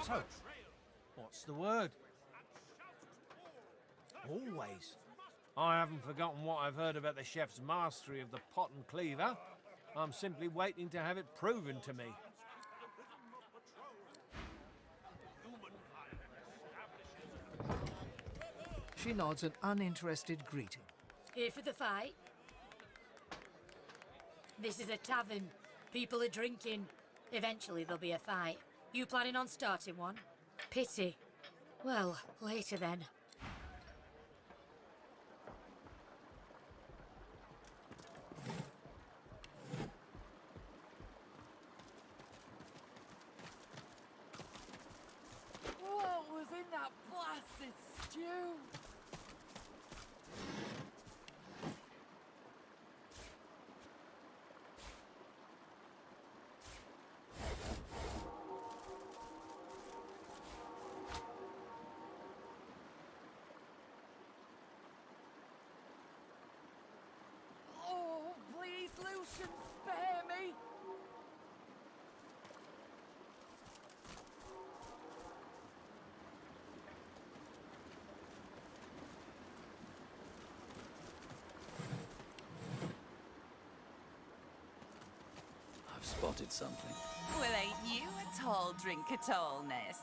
So, what's the word? Always. I haven't forgotten what I've heard about the chef's mastery of the pot and cleaver. I'm simply waiting to have it proven to me. She nods an uninterested greeting. Here for the fight? This is a tavern. People are drinking. Eventually there'll be a fight. You planning on starting one? Pity. Well, later then. What was in that blasted stew? Oh, please, Lucian, spare me! I've spotted something. Well, ain't you a tall drink of tallness?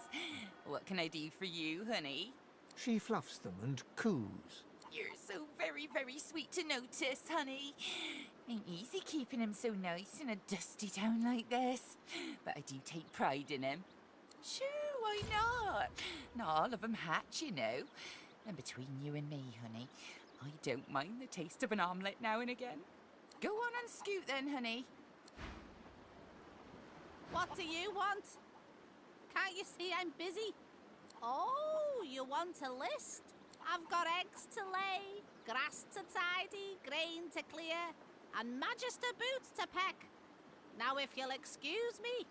What can I do for you, honey? She fluffs them and coos. You're so very, very sweet to notice, honey. Ain't easy keeping him so nice in a dusty town like this. But I do take pride in him. Sure, why not? Not all of them hatch, you know. And between you and me, honey, I don't mind the taste of an omelette now and again. Go on and scoot then, honey. What do you want? Can't you see I'm busy? Oh, you want a list? I've got eggs to lay, grass to tidy, grain to clear, and magister boots to peck. Now if you'll excuse me.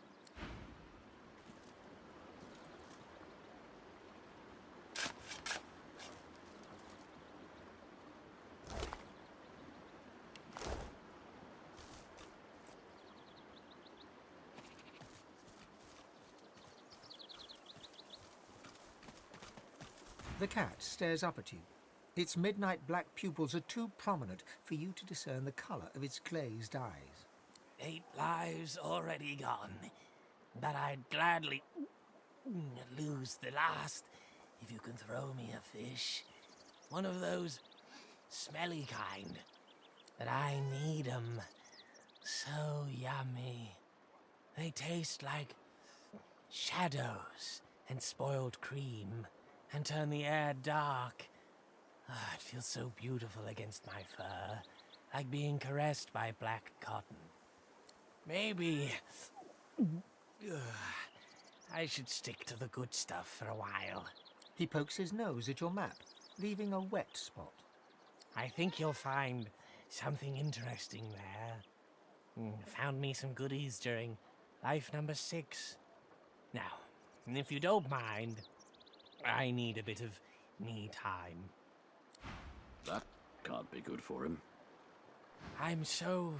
The cat stares up at you. Its midnight black pupils are too prominent for you to discern the colour of its glazed eyes. 8 lives already gone, but I'd gladly lose the last if you can throw me a fish. One of those smelly kind. But I need 'em. So yummy. They taste like shadows and spoiled cream and turn the air dark. It feels so beautiful against my fur, like being caressed by black cotton. Maybe I should stick to the good stuff for a while. He pokes his nose at your map, leaving a wet spot. I think you'll find something interesting there. Found me some goodies during life number 6. Now, if you don't mind, I need a bit of me time. That can't be good for him. I'm so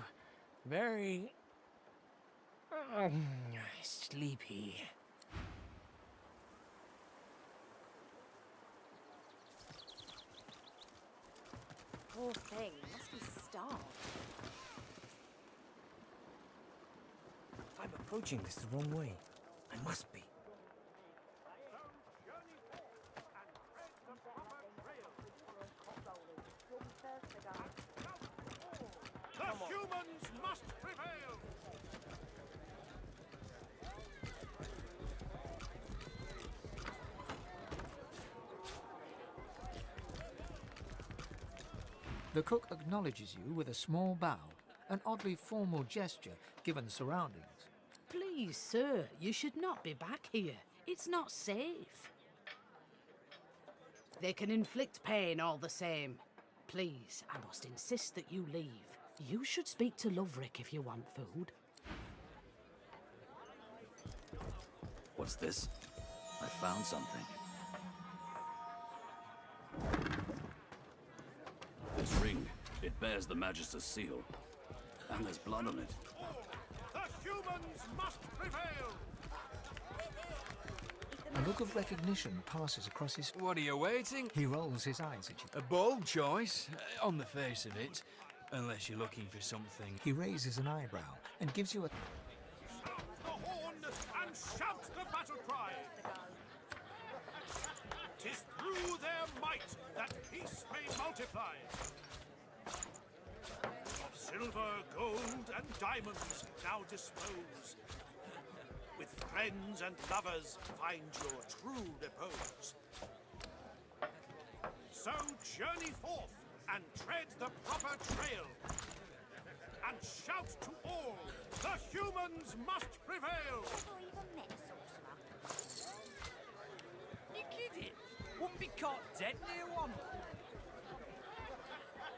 very sleepy. Poor thing, must be starved. I'm approaching this the wrong way. I must be. The humans must prevail! The cook acknowledges you with a small bow, an oddly formal gesture given the surroundings. Please, sir, you should not be back here. It's not safe. They can inflict pain all the same. Please, I must insist that you leave. You should speak to Loverick if you want food. What's this? I found something. This ring, it bears the Magister's seal. And there's blood on it. The humans must prevail! A look of recognition passes across his... What are you waiting? He rolls his eyes at you. A bold choice, on the face of it. Unless you're looking for something. He raises an eyebrow and gives you a... Sound the horn and shout the battle cry. 'Tis through their might that peace may multiply. Of silver, gold, and diamonds now dispose. With friends and lovers find your true repose. So journey forth and tread the proper trail. And shout to all, the humans must prevail. You kidding? Wouldn't be caught dead near one.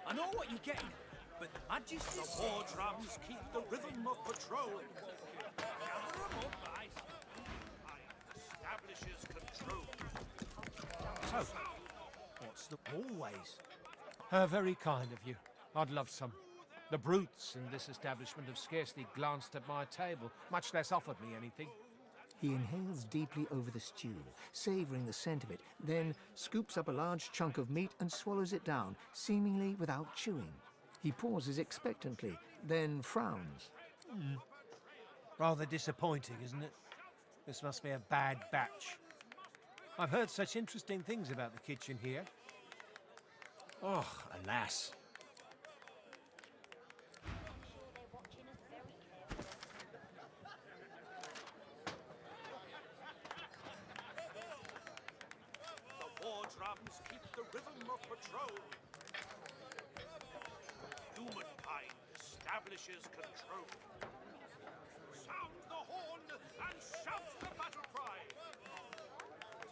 I know what you're getting, but the Majesty... The war drums keep the rhythm of patrol. Gather 'em up, guys. Establishes control. So, what's the... Always. Very kind of you. I'd love some. The brutes in this establishment have scarcely glanced at my table, much less offered me anything. He inhales deeply over the stew, savouring the scent of it, then scoops up a large chunk of meat and swallows it down, seemingly without chewing. He pauses expectantly, then frowns. Rather disappointing, isn't it? This must be a bad batch. I've heard such interesting things about the kitchen here. Oh, alas. The war drums keep the rhythm of patrol. Humankind establishes control. Sound the horn and shout the battle cry.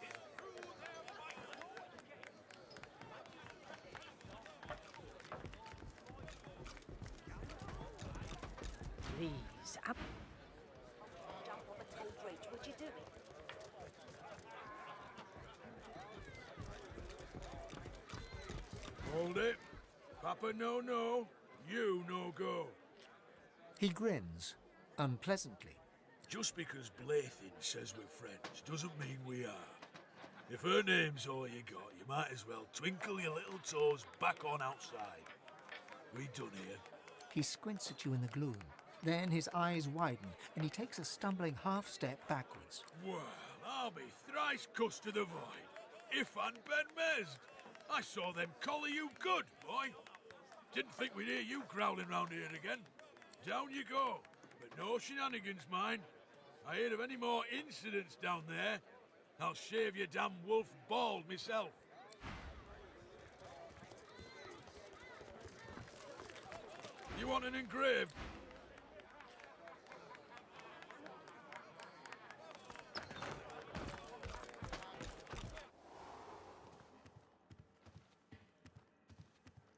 'Tis through their might. Please, up. Jump on the tall bridge, would you do it? Hold it. Papa no. You no go. He grins, unpleasantly. Just because Blathin says we're friends doesn't mean we are. If her name's all you got, you might as well twinkle your little toes back on outside. We done here. He squints at you in the gloom. Then his eyes widen, and he takes a stumbling half-step backwards. Well, I'll be thrice cussed to the void. If and Ben Mezd. I saw them collar you good, boy. Didn't think we'd hear you growling round here again. Down you go. But no shenanigans, mind. I heard of any more incidents down there, I'll shave your damn wolf bald myself. You want an engraved?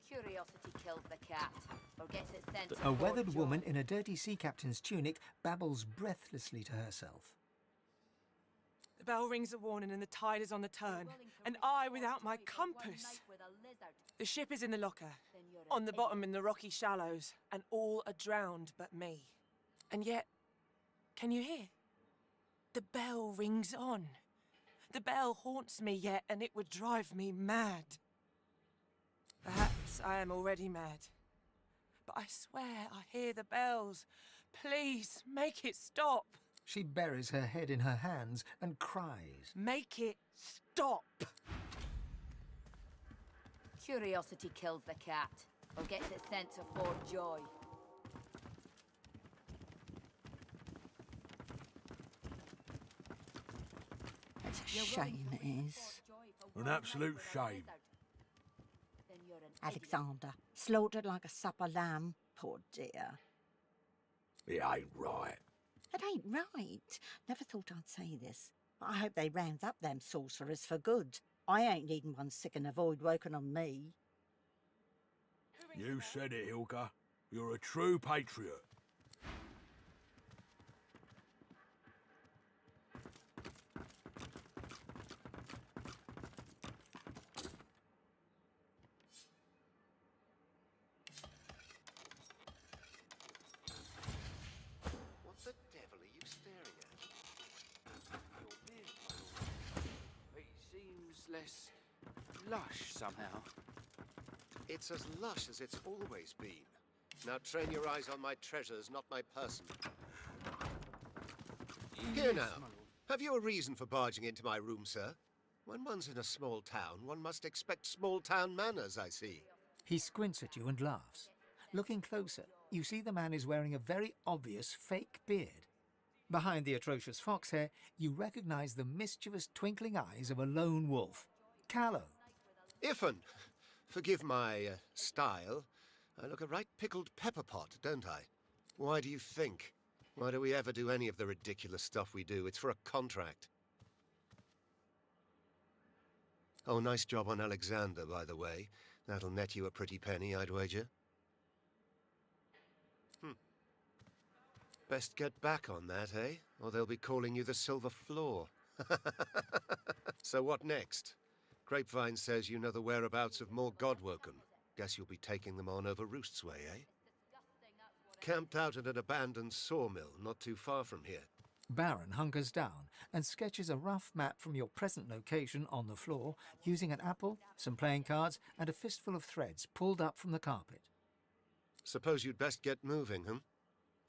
Curiosity kills the cat, or gets it sent to A weathered Fort woman George. in a dirty sea captain's tunic babbles breathlessly to herself. The bell rings a warning and the tide is on the turn. And I without my compass. The ship is in the locker, on the bottom in the rocky shallows, and all are drowned but me. And yet, can you hear? The bell rings on. The bell haunts me yet, and it would drive me mad. Perhaps I am already mad. But I swear I hear the bells. Please, make it stop. She buries her head in her hands and cries. Make it stop. Curiosity kills the cat, or gets it sent to Fort Joy. It's a shame, it is. An absolute shame. Alexander, slaughtered like a supper lamb. Poor dear. It ain't right. It ain't right. Never thought I'd say this. I hope they round up them sorcerers for good. I ain't needing one sick in a void woken on me. You said it, Ilka. You're a true patriot. What the devil are you staring at? Your beard, my lord. less lush somehow. It's as lush as it's always been. Now train your eyes on my treasures, not my person. Here now. Have you a reason for barging into my room, sir? When one's in a small town, one must expect small-town manners, I see. He squints at you and laughs. Looking closer, you see the man is wearing a very obvious fake beard. Behind the atrocious fox hair, you recognize the mischievous twinkling eyes of a lone wolf, Callow. Iffin, forgive my style. I look a right pickled pepper pot, don't I? Why do you think? Why do we ever do any of the ridiculous stuff we do? It's for a contract. Oh, nice job on Alexander, by the way. That'll net you a pretty penny, I'd wager. Best get back on that, eh? Or they'll be calling you the Silver Floor. So what next? Grapevine says you know the whereabouts of more Godwoken. Guess you'll be taking them on over Roost's Way, eh? Camped out at an abandoned sawmill not too far from here. Baron hunkers down and sketches a rough map from your present location on the floor using an apple, some playing cards, and a fistful of threads pulled up from the carpet. Suppose you'd best get moving, huh?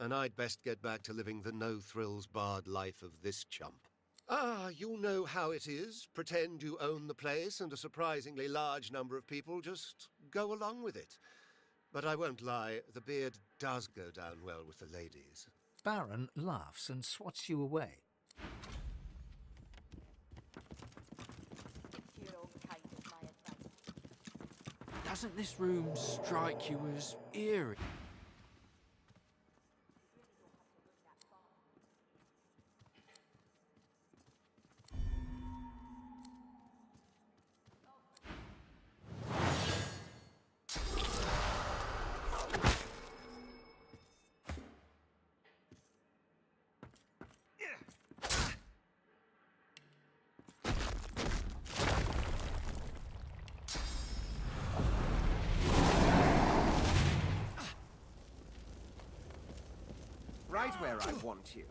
And I'd best get back to living the no-thrills-barred life of this chump. Ah, you know how it is. Pretend you own the place and a surprisingly large number of people just go along with it. But I won't lie, the beard does go down well with the ladies. Baron laughs and swats you away. Doesn't this room strike you as eerie? Right where I want you.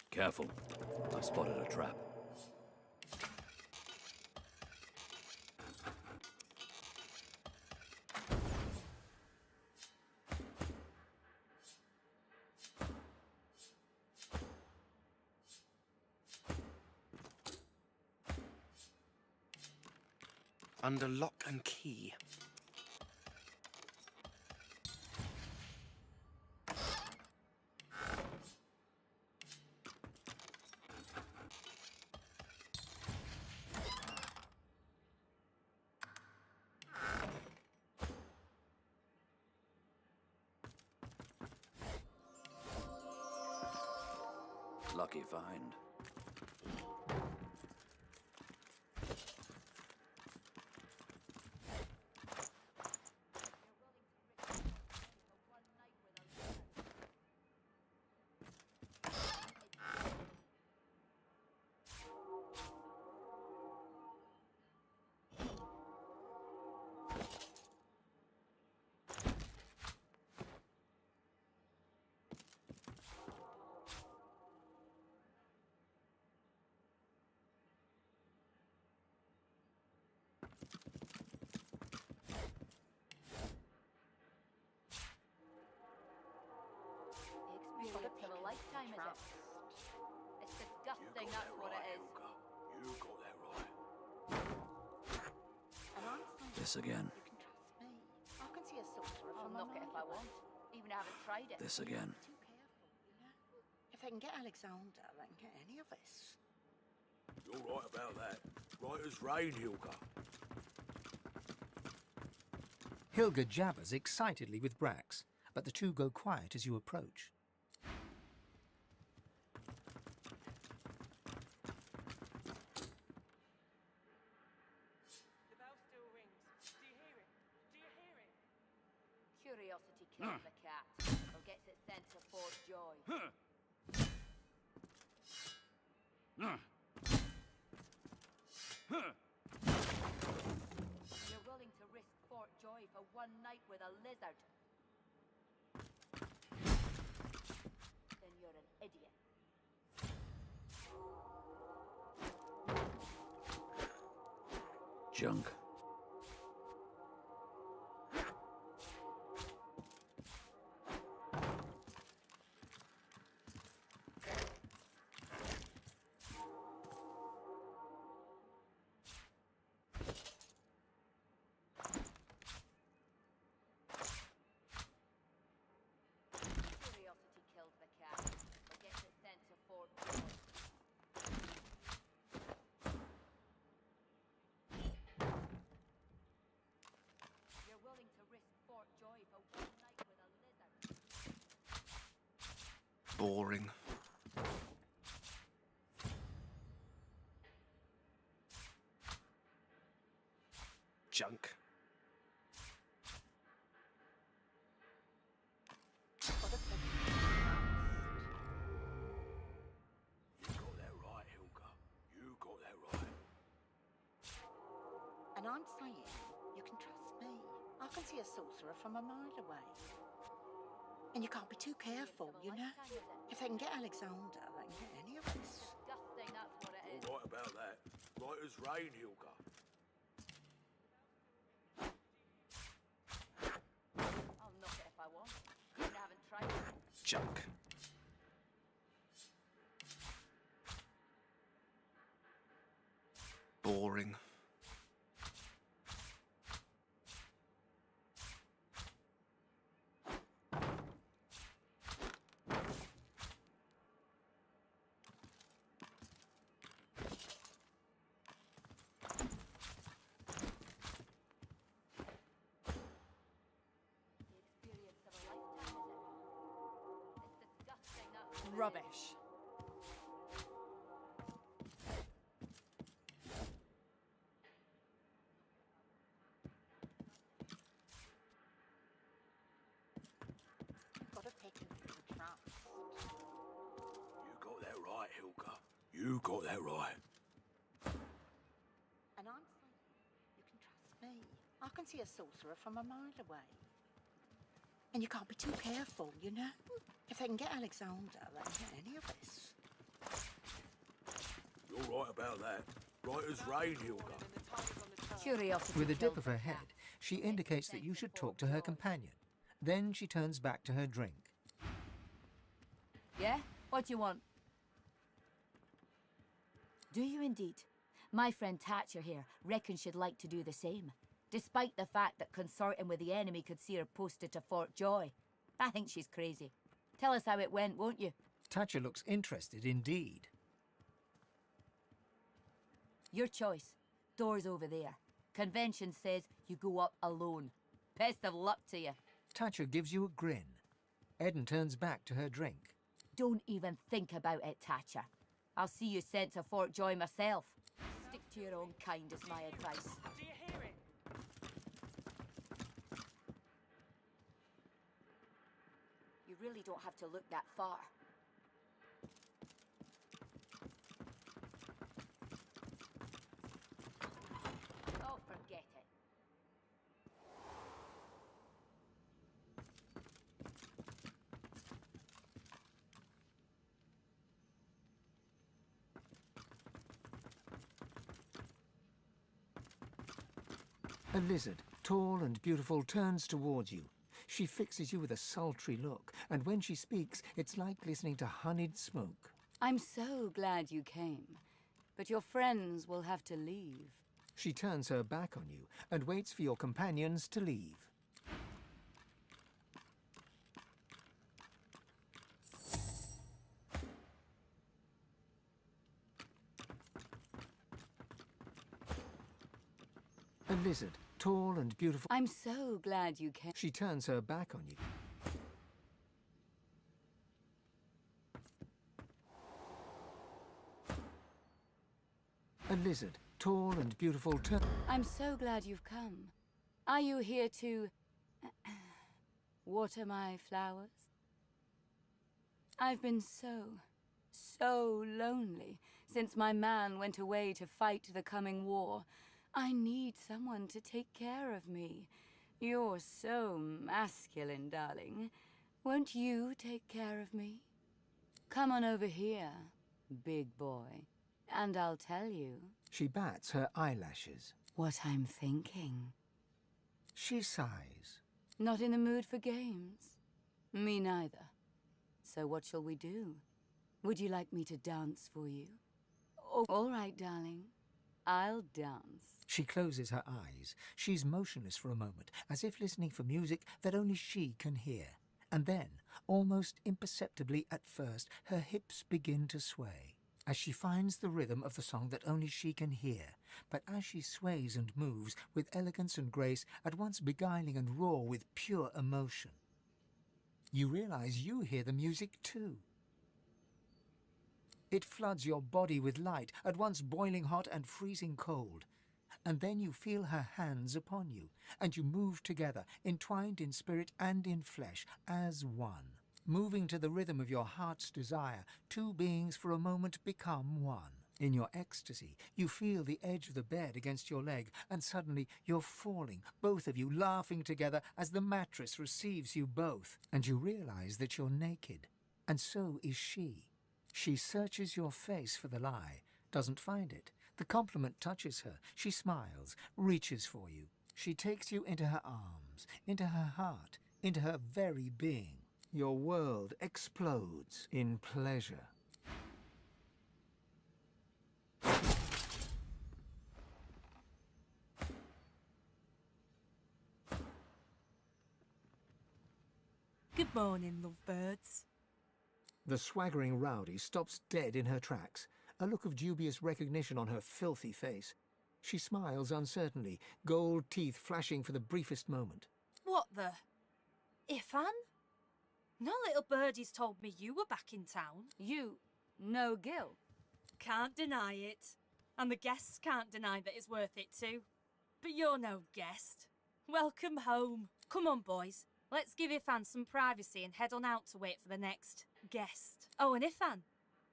Careful. I spotted a trap. Under lock and key. Lucky find. Disgusting, that's what it is. You got that right. And I'm saying This again. you can trust me. I can see a sorcerer I'll from a knock it mile if I away. want. Even haven't tried it. This again. Too careful, you know. If they can get Alexander, they can get any of us. You're right about that. Right as rain, Hilga. Hilga jabbers excitedly with Brax, but the two go quiet as you approach. The bell still rings. Do you hear it? Do you hear it? Curiosity kills the cat, or gets it sent to Fort Joy. You're willing to risk Fort Joy for one night with a lizard. Then you're an idiot. Junk. Curiosity kills the cat, or gets it sent to Fort Joy. You're willing to risk Fort Joy for one night with a lizard. Boring. Junk. You got that right, Hilga. You got that right. And I'm saying you can trust me. I can see a sorcerer from a mile away. And you can't be too careful, you know. If they can get Alexander, they can get any of us. Disgusting, that's what it is. You're right about that. Right as rain, Hilga. I'll knock it if I want. Even haven't tried it. Junk. Boring. The experience of a lifetime, is it? It's disgusting, that's what it is. Rubbish. Got to take him to the trust. You got that right, Hilga. You got that right. And I'm saying you can trust me. I can see a sorcerer from a mile away. And you can't be too careful, you know. If they can get Alexander, they can get any of us. You're right about that. Right as rain, Hilga. Curiosity With a dip kills of the her cat, head, she or gets it indicates sent that you should Fort talk to her Joy. companion. Then she turns back to her drink. Yeah? What do you want? Do you indeed? My friend Thatcher here reckons she'd like to do the same, despite the fact that consorting with the enemy could see her posted to Fort Joy. I think she's crazy. Tell us how it went, won't you? Thatcher looks interested indeed. Your choice. Door's over there. Convention says you go up alone. Best of luck to you. Thatcher gives you a grin. Eden turns back to her drink. Don't even think about it, Thatcher. I'll see you sent to Fort Joy myself. Stick to your own kind is my advice. Do you hear it? You really don't have to look that far. Oh, forget it. A lizard, tall and beautiful, turns towards you. She fixes you with a sultry look, and when she speaks, it's like listening to honeyed smoke. I'm so glad you came, but your friends will have to leave. She turns her back on you and waits for your companions to leave. A lizard, tall and beautiful. I'm so glad you came. She turns her back on you. A lizard, tall and beautiful. I'm so glad you've come. Are you here to water my flowers? I've been so lonely since my man went away to fight the coming war. I need someone to take care of me. You're so masculine, darling. Won't you take care of me? Come on over here, big boy, and I'll tell you. She bats her eyelashes. What I'm thinking. She sighs. Not in the mood for games? Me neither. So what shall we do? Would you like me to dance for you? Oh, all right, darling. I'll dance. She closes her eyes. She's motionless for a moment, as if listening for music that only she can hear. And then, almost imperceptibly at first, her hips begin to sway, as she finds the rhythm of the song that only she can hear. But as she sways and moves, with elegance and grace, at once beguiling and raw with pure emotion, you realize you hear the music too. It floods your body with light, at once boiling hot and freezing cold. And then you feel her hands upon you, and you move together, entwined in spirit and in flesh, as one. Moving to the rhythm of your heart's desire, two beings for a moment become one. In your ecstasy, you feel the edge of the bed against your leg, and suddenly you're falling, both of you laughing together as the mattress receives you both. And you realize that you're naked, and so is she. She searches your face for the lie, doesn't find it. The compliment touches her. She smiles, reaches for you. She takes you into her arms, into her heart, into her very being. Your world explodes in pleasure. Good morning, lovebirds. The swaggering rowdy stops dead in her tracks, a look of dubious recognition on her filthy face. She smiles uncertainly, gold teeth flashing for the briefest moment. What the? Ifan? No little birdies told me you were back in town. You? No Gil? Can't deny it. And the guests can't deny that it's worth it too. But you're no guest. Welcome home. Come on, boys. Let's give Ifan some privacy and head on out to wait for the next guest. Oh, and Ifan,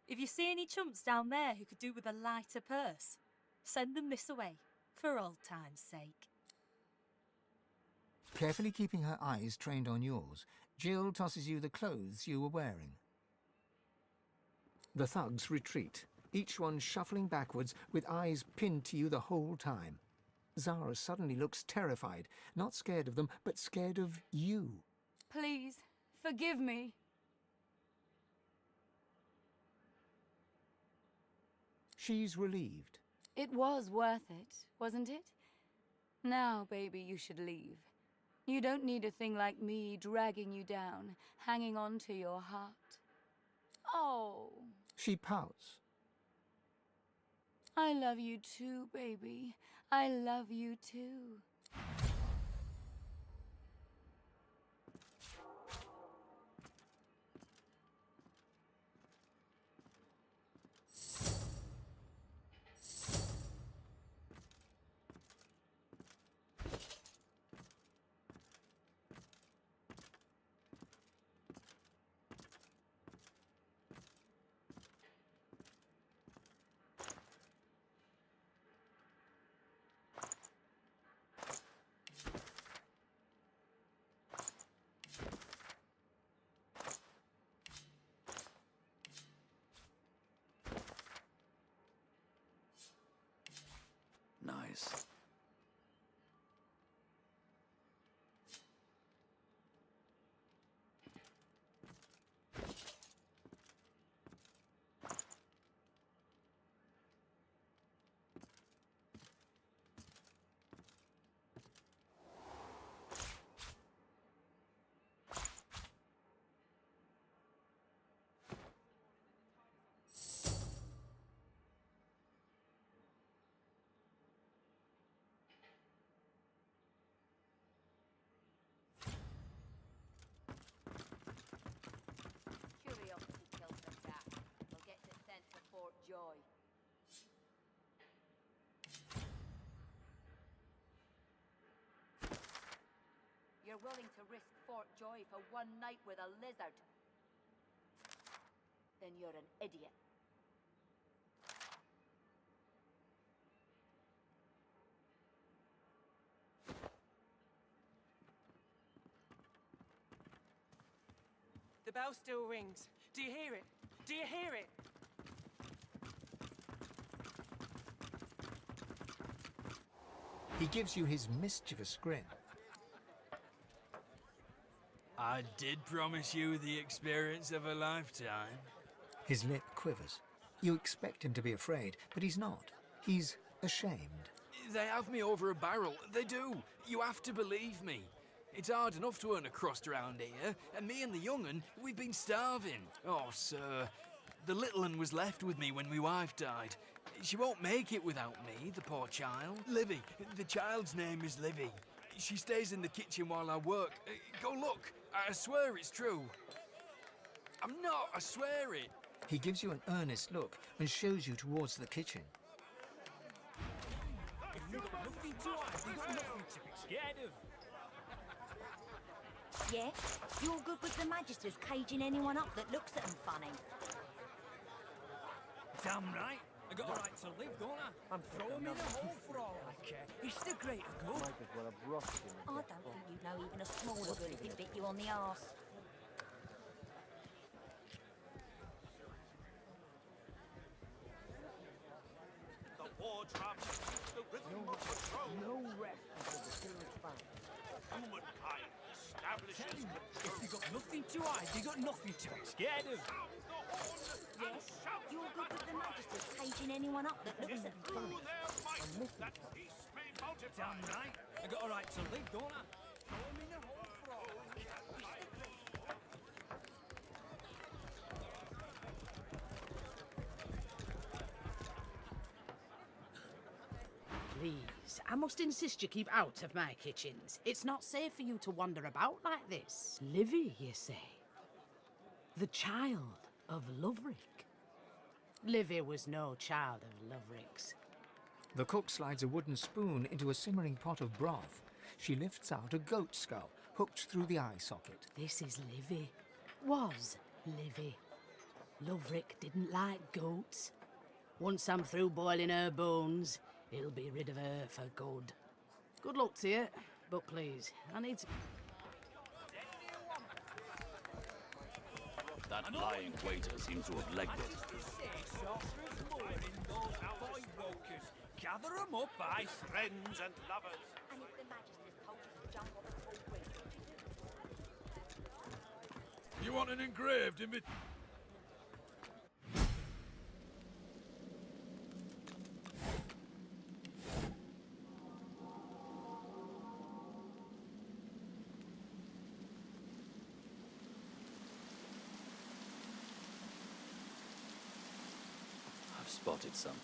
if you see any chumps down there who could do with a lighter purse, send them this away, for old time's sake. Carefully keeping her eyes trained on yours, Jill tosses you the clothes you were wearing. The thugs retreat, each one shuffling backwards with eyes pinned to you the whole time. Zara suddenly looks terrified, not scared of them, but scared of you. Please, forgive me. She's relieved. It was worth it, wasn't it? Now, baby, you should leave. You don't need a thing like me dragging you down, hanging on to your heart. Oh. She pouts. I love you too, baby. I love you too. Nice. you're willing to risk Fort Joy for one night with a lizard, then you're an idiot. The bell still rings. Do you hear it? Do you hear it? He gives you his mischievous grin. I did promise you the experience of a lifetime. His lip quivers. You expect him to be afraid, but he's not. He's ashamed. They have me over a barrel. They do. You have to believe me. It's hard enough to earn a crust around here, and me and the young'un, we've been starving. Oh, sir. The little un was left with me when my wife died. She won't make it without me, the poor child. Livy. The child's name is Livy. She stays in the kitchen while I work. Go look. I swear it's true. I'm not. I swear it. He gives you an earnest look and shows you towards the kitchen. You've got nothing to hide. You've got nothing to be scared of. Yeah? You're good with the Magisters caging anyone up that looks at them funny. Damn right. I got a right to live, don't I? I'm throwing me in a hole for all I care. It's the greater good. I don't think you know even a smaller good if it bit you on the arse. The war drum, the rhythm of the throne. No rest until the king's found. Humankind establishes If you got nothing to hide, you got nothing to be scared of. Yes? You're good with the Magisters caging anyone up that looks at them funny. Damn right. I got a right to live, don't I? Throw me in a hole for all I care. Please, I must insist you keep out of my kitchens. It's not safe for you to wander about like this. Livy, you say? The child of Loverick? Livy was no child of Loverick's. The cook slides a wooden spoon into a simmering pot of broth. She lifts out a goat skull, hooked through the eye socket. This is Livy. Was Livy. Loverick didn't like goats. Once I'm through boiling her bones, he'll be rid of her for good. Good luck to you, but please, I need to... That lying waiter seems to have legged it. Gather them up, aye. Friends and lovers. And if the Magisters told you to jump off a tall bridge, You want an engraved image? I've spotted something.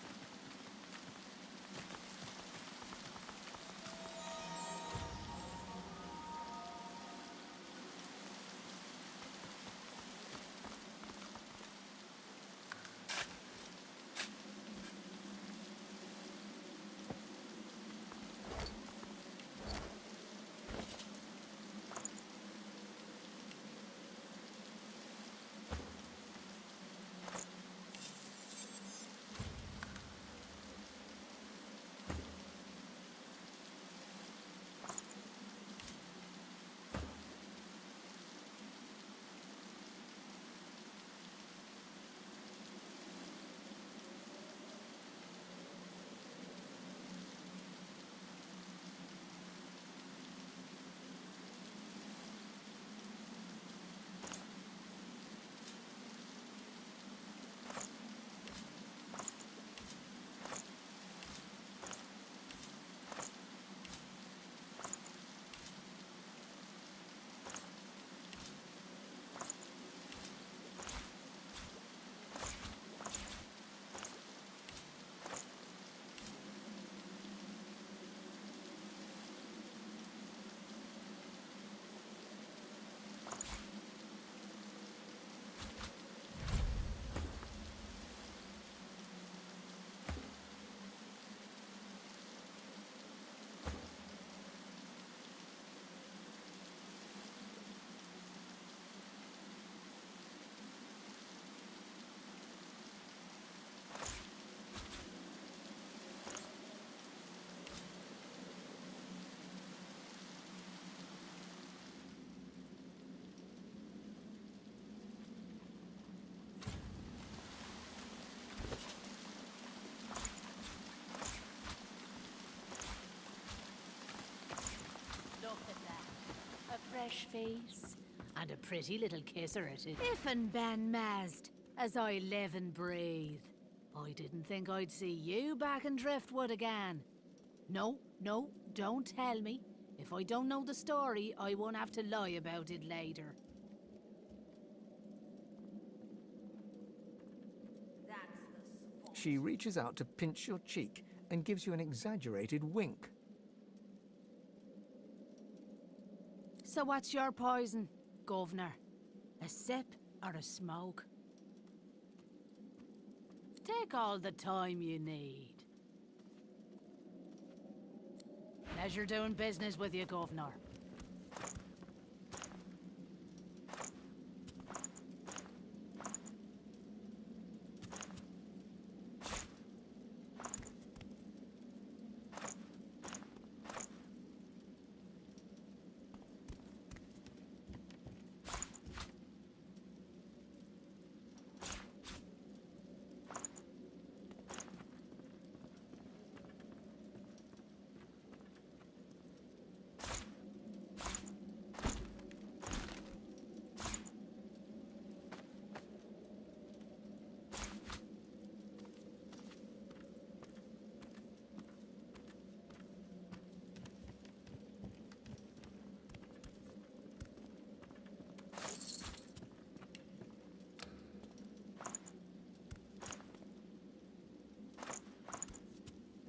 fresh face, and a pretty little kisser it is. If and Ben Mazd, as I live and breathe. I didn't think I'd see you back in Driftwood again. No, don't tell me. If I don't know the story, I won't have to lie about it later. She reaches out to pinch your cheek and gives you an exaggerated wink. So what's your poison, Governor? A sip or a smoke? Take all the time you need. Pleasure doing business with you, Governor.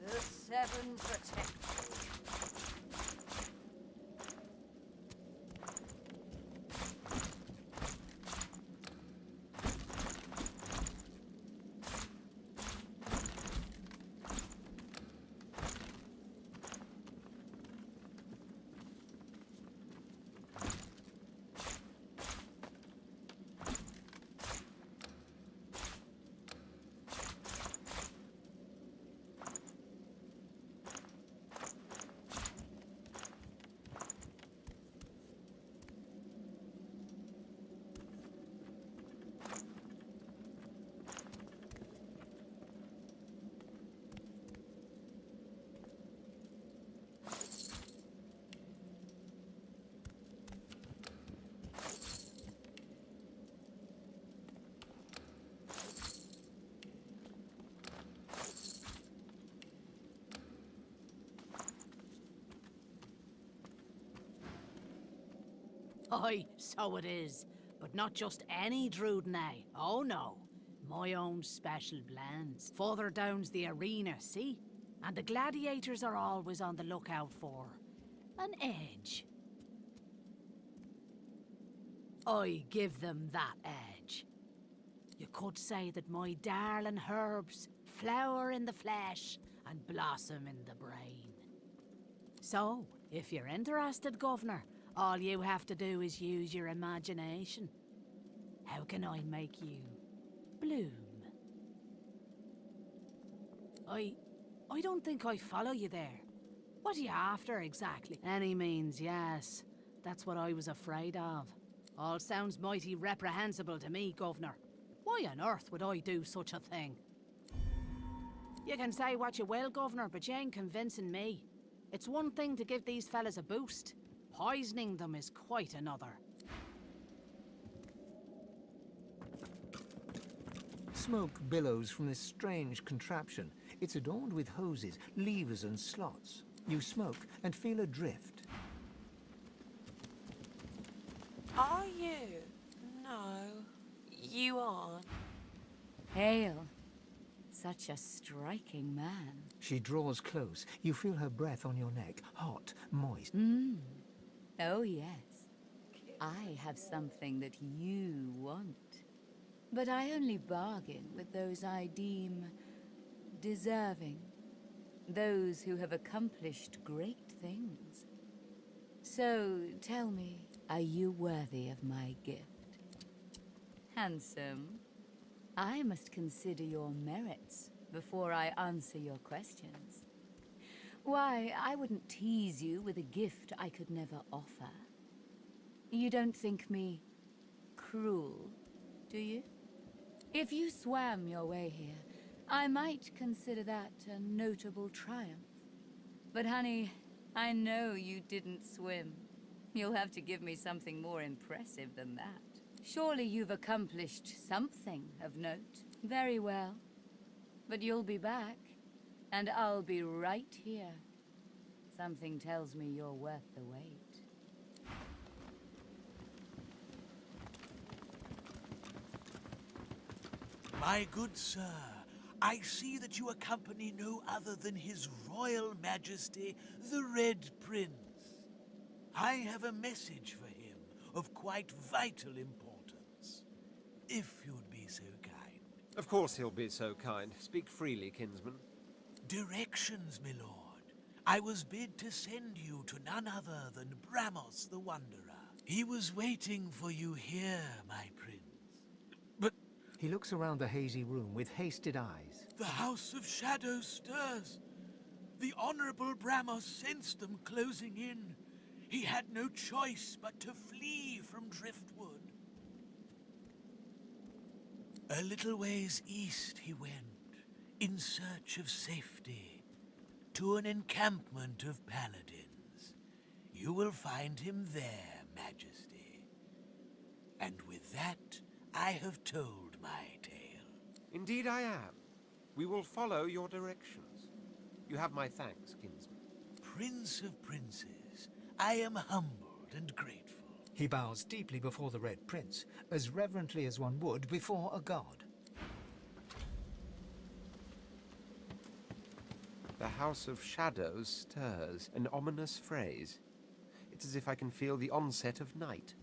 The Seven protect you. Aye, so it is. But not just any Druidnay. Oh no. My own special blends. Further down's the arena, see? And the gladiators are always on the lookout for an edge. I give them that edge. You could say that my darling herbs flower in the flesh and blossom in the brain. So, if you're interested, Governor, all you have to do is use your imagination. How can I make you bloom? I don't think I follow you there. What are you after, exactly? Any means, yes. That's what I was afraid of. All sounds mighty reprehensible to me, Governor. Why on earth would I do such a thing? You can say what you will, Governor, but you ain't convincing me. It's one thing to give these fellas a boost. Poisoning them is quite another. Smoke billows from this strange contraption. It's adorned with hoses, levers and slots. You smoke and feel adrift. Are you? No, you aren't. Hail. Such a striking man. She draws close. You feel her breath on your neck, hot, moist. Oh, yes. I have something that you want. But I only bargain with those I deem deserving. Those who have accomplished great things. So, tell me, are you worthy of my gift? Handsome. I must consider your merits before I answer your questions. Why, I wouldn't tease you with a gift I could never offer. You don't think me cruel, do you? If you swam your way here, I might consider that a notable triumph. But honey, I know you didn't swim. You'll have to give me something more impressive than that. Surely you've accomplished something of note. Very well. But you'll be back, and I'll be right here. Something tells me you're worth the wait. My good sir, I see that you accompany no other than His Royal Majesty, the Red Prince. I have a message for him of quite vital importance, if you'd be so kind. Of course he'll be so kind. Speak freely, kinsman. Directions, my lord. I was bid to send you to none other than Bramos the Wanderer. He was waiting for you here, my prince. But he looks around the hazy room with hasted eyes. The House of Shadows stirs. The Honorable Bramos sensed them closing in. He had no choice but to flee from Driftwood. A little ways east he went, in search of safety, to an encampment of paladins. You will find him there, Majesty. And with that, I have told my tale. Indeed I am. We will follow your directions. You have my thanks, kinsman. Prince of Princes, I am humbled and grateful. He bows deeply before the Red Prince, as reverently as one would before a god. The House of Shadows stirs, an ominous phrase. It's as if I can feel the onset of night.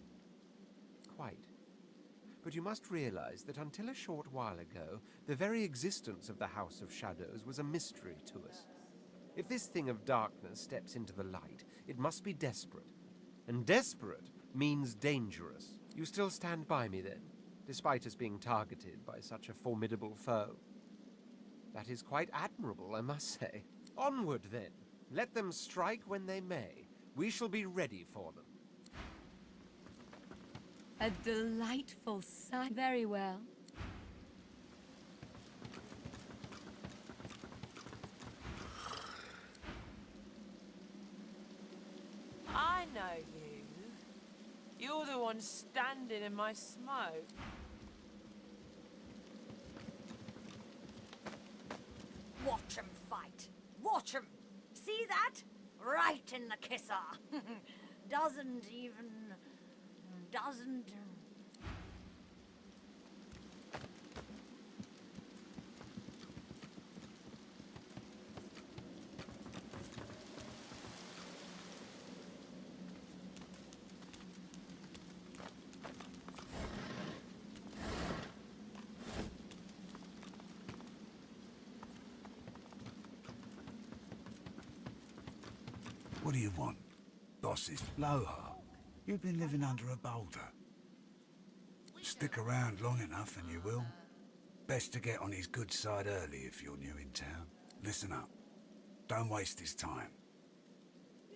Quite. But you must realize that until a short while ago, the very existence of the House of Shadows was a mystery to us. If this thing of darkness steps into the light, it must be desperate. And desperate means dangerous. You still stand by me then, despite us being targeted by such a formidable foe? That is quite admirable, I must say. Onward then. Let them strike when they may. We shall be ready for them. A delightful sight. Very well. I know you. You're the one standing in my smoke. Watch 'em fight. Watch 'em. See that? Right in the kisser. Doesn't. What do you want? Bosses? Loha, you've been living under a boulder. Stick around long enough and you will. Best to get on his good side early if you're new in town. Listen up. Don't waste his time.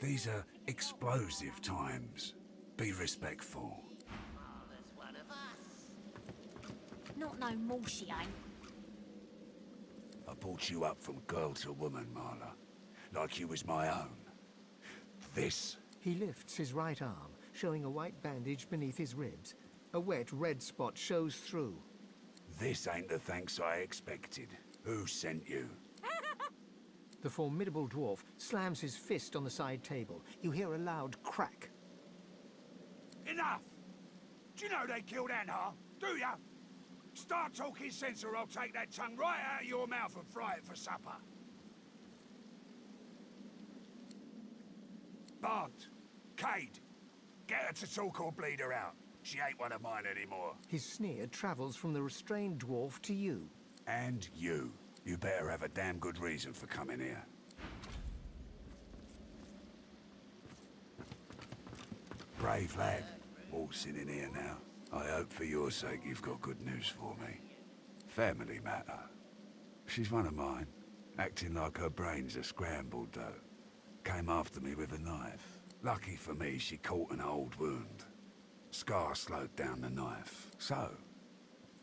These are explosive times. Be respectful. Not no more, she ain't. I brought you up from girl to woman, Marla. Like you was my own. This. He lifts his right arm, showing a white bandage beneath his ribs. A wet red spot shows through. This ain't the thanks I expected. Who sent you? The formidable dwarf slams his fist on the side table. You hear a loud crack. Enough! Do you know they killed Anhar? Do ya? Start talking sense or I'll take that tongue right out of your mouth and fry it for supper. Bart, Cade, get her to talk or bleed her out. She ain't one of mine anymore. His sneer travels from the restrained dwarf to you. And you. You better have a damn good reason for coming here. Brave lad. Waltzing in here now. I hope for your sake you've got good news for me. Family matter. She's one of mine. Acting like her brains are scrambled, though. Came after me with a knife. Lucky for me, she caught an old wound. Scar slowed down the knife. So,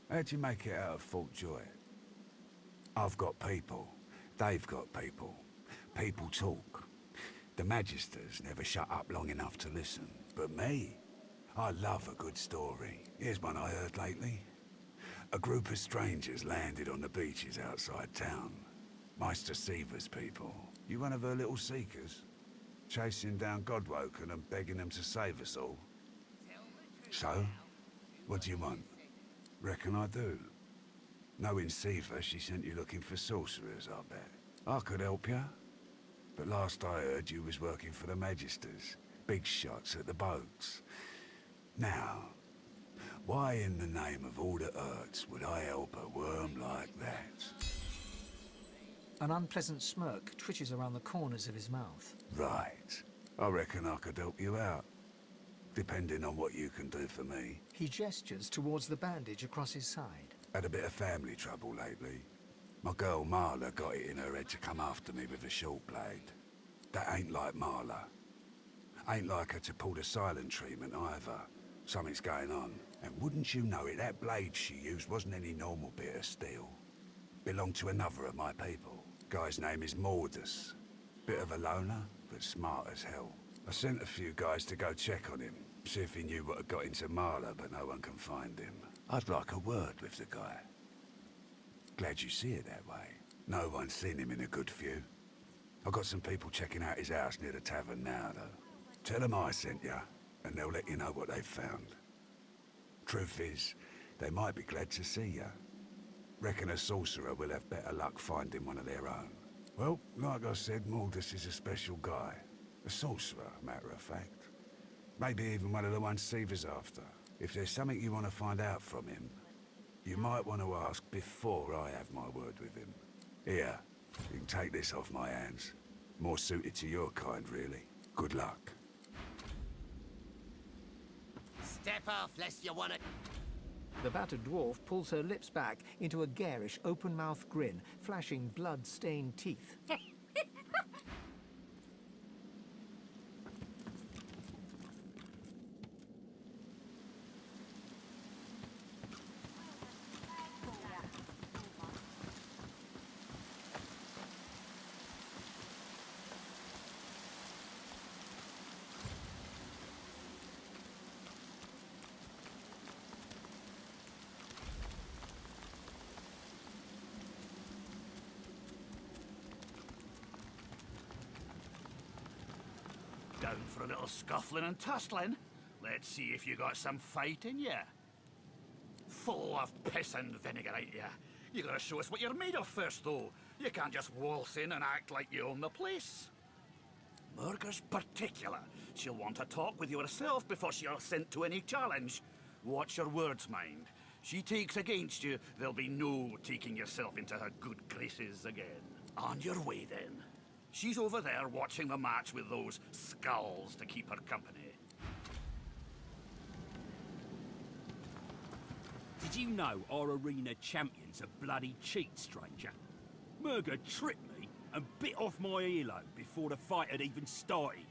how'd you make it out of Fort Joy? I've got people. They've got people. People talk. The Magisters never shut up long enough to listen. But me, I love a good story. Here's one I heard lately. A group of strangers landed on the beaches outside town. Meister Seaver's people. You one of her little seekers? Chasing down Godwoken and begging them to save us all. So? What do you want? Reckon I do. Knowing Seaver, she sent you looking for sorcerers, I bet. I could help you. But last I heard, you was working for the Magisters. Big shots at the boats. Now, why in the name of all the hurts would I help a worm like that? An unpleasant smirk twitches around the corners of his mouth. Right. I reckon I could help you out. Depending on what you can do for me. He gestures towards the bandage across his side. Had a bit of family trouble lately. My girl Marla got it in her head to come after me with a short blade. That ain't like Marla. Ain't like her to pull the silent treatment either. Something's going on. And wouldn't you know it, that blade she used wasn't any normal bit of steel. Belonged to another of my people. Guy's name is Mordus. Bit of a loner, but smart as hell. I sent a few guys to go check on him, see if he knew what had got into Marla, but no one can find him. I'd like a word with the guy. Glad you see it that way. No one's seen him in a good few. I've got some people checking out his house near the tavern now, though. Tell them I sent you, and they'll let you know what they've found. Truth is, they might be glad to see you. Reckon a sorcerer will have better luck finding one of their own. Well, like I said, Mordus is a special guy. A sorcerer, matter of fact. Maybe even one of the ones Seaver's after. If there's something you want to find out from him, you might want to ask before I have my word with him. Here, you can take this off my hands. More suited to your kind, really. Good luck. Step off, lest you want it. The battered dwarf pulls her lips back into a garish, open-mouthed grin, flashing blood-stained teeth. Down for a little scuffling and tussling? Let's see if you got some fight in ya. Full of piss and vinegar, ain't ya? You gotta show us what you're made of first, though. You can't just waltz in and act like you own the place. Murga's particular. She'll want to talk with you herself before she'll sent to any challenge. Watch your words, mind. She takes against you, there'll be no taking yourself into her good graces again. On your way, then. She's over there watching the match with those skulls to keep her company. Did you know our arena champion's a bloody cheat, stranger? Murga tricked me and bit off my earlobe before the fight had even started.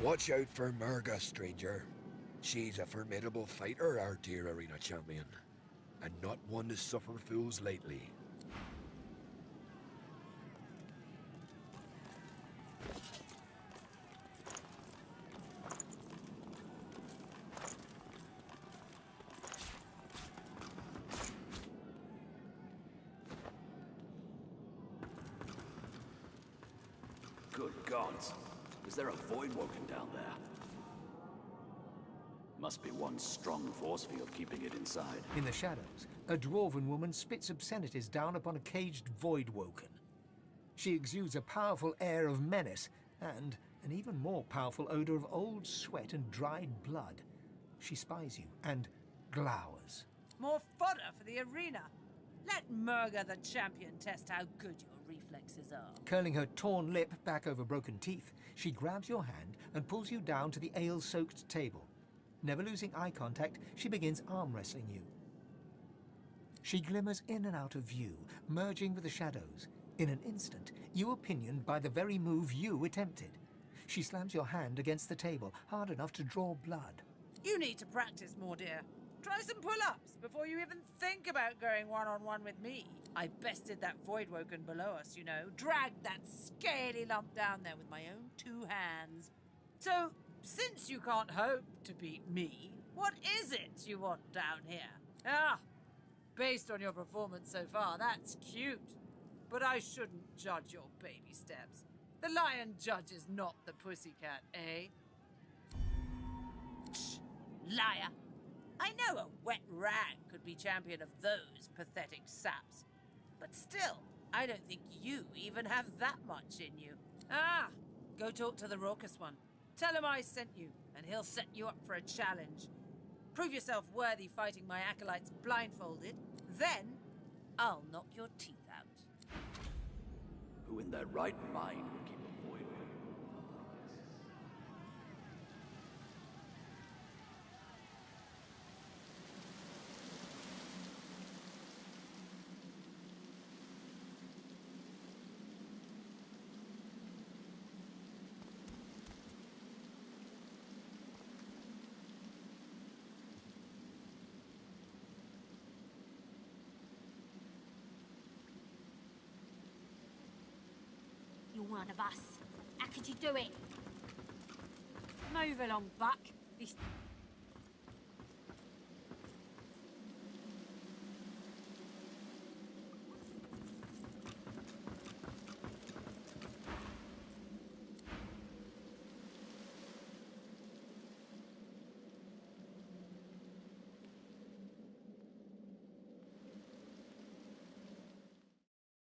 Watch out for Murga, stranger. She's a formidable fighter, our dear arena champion, and not one to suffer fools lately. Good gods. Is there a Voidwoken down there? Must be one strong force field keeping it inside. In the shadows, a dwarven woman spits obscenities down upon a caged Voidwoken. She exudes a powerful air of menace and an even more powerful odor of old sweat and dried blood. She spies you and glowers. More fodder for the arena. Let Murga the champion test how good your reflexes are. Curling her torn lip back over broken teeth, she grabs your hand and pulls you down to the ale-soaked table. Never losing eye contact, she begins arm-wrestling you. She glimmers in and out of view, merging with the shadows. In an instant, you are pinioned by the very move you attempted. She slams your hand against the table, hard enough to draw blood. You need to practice more, dear. Try some pull-ups before you even think about going one-on-one with me. I bested that Voidwoken below us, you know. Dragged that scaly lump down there with my own 2 hands. So, since you can't hope to beat me, what is it you want down here? Ah, based on your performance so far, that's cute. But I shouldn't judge your baby steps. The lion judges not the pussycat, eh? Shh, liar. I know a wet rag could be champion of those pathetic saps. But still, I don't think you even have that much in you. Ah, go talk to the raucous one. Tell him I sent you, and he'll set you up for a challenge. Prove yourself worthy fighting my acolytes blindfolded. Then, I'll knock your teeth out. Who in their right mind would keep a Voidwoken? You're one of us. How could you do it? Move along, Buck. This